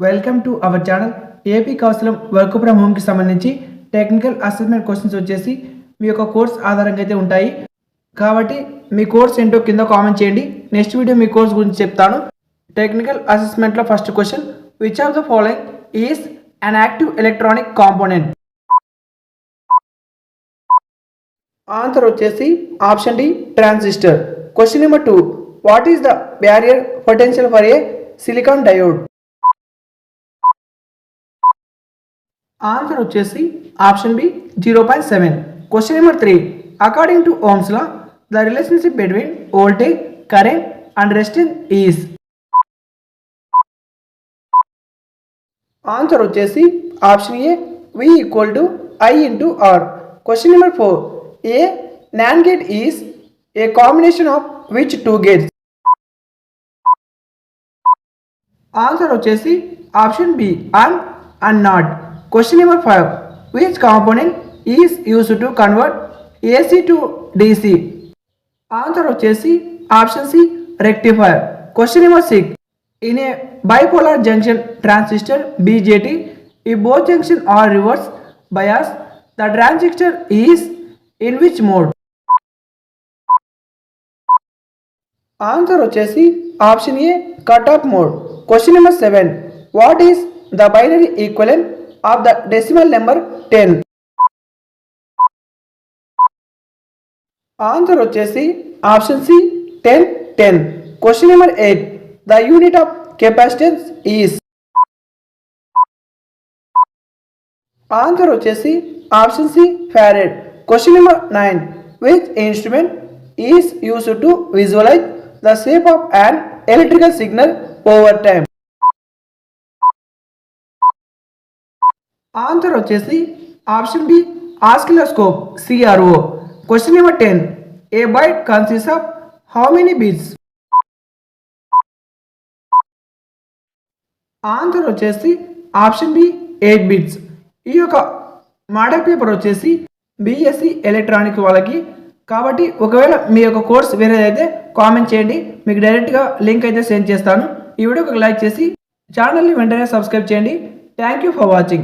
Welcome to our channel. AP council work from హోమ్కి సంబంధించి technical assessment questions వచ్చేసి మీ యొక్క కోర్స్ ఆధారంగా అయితే ఉంటాయి. కాబట్టి మీ కోర్స్ ఏంటో కింద కామెంట్ చేయండి. నెక్స్ట్ వీడియో మీ కోర్స్ గురించి చెప్తాను. టెక్నికల్ అసెస్మెంట్లో first question, which of the following is an active electronic component? Answer వచ్చేసి option D, transistor. Question number 2, what is the barrier potential for a silicon diode? Answer వచ్చేసి option B, 0.7. Question number 3, according to Ohm's law the relationship between voltage, current and resistance is? Answer వచ్చేసి option A, V = I × R. Question number 4, a NAND gate is a combination of which two gates? Answer వచ్చేసి option B, and not. Question number 5, which component is used to convert AC to DC? Answer వచ్చేసి option C, rectifier. Question number 6, in a bipolar junction transistor BJT, if both junction are reverse bias, the transistor is in which mode? Answer వచ్చేసి option A, cut off mode. Question number 7, what is the binary equivalent of the decimal number 10? Answer వచ్చేసి option C, 10 10. Question number 8, the unit of capacitance is? Answer వచ్చేసి option C, farad. Question number 9, which instrument is used to visualize the shape of an electrical signal over time? Answer వచ్చేసి option B, oscilloscope CRO. Question number 10, A byte consist of how many bits? Answer వచ్చేసి option B, 8 bits. ఈ యొక్క model paper వచ్చేసి BSc electronics వాళ్ళకి. కాబట్టి ఒకవేళ మీ యొక్క course వేరేదైతే comment చేయండి, మీకు డైరెక్ట్గా లింక్ అయితే సెండ్ చేస్తాను. ఈ వీడియోకి లైక్ చేసి ఛానల్ని వెంటనే సబ్స్క్రైబ్ చేయండి. Thank you for watching.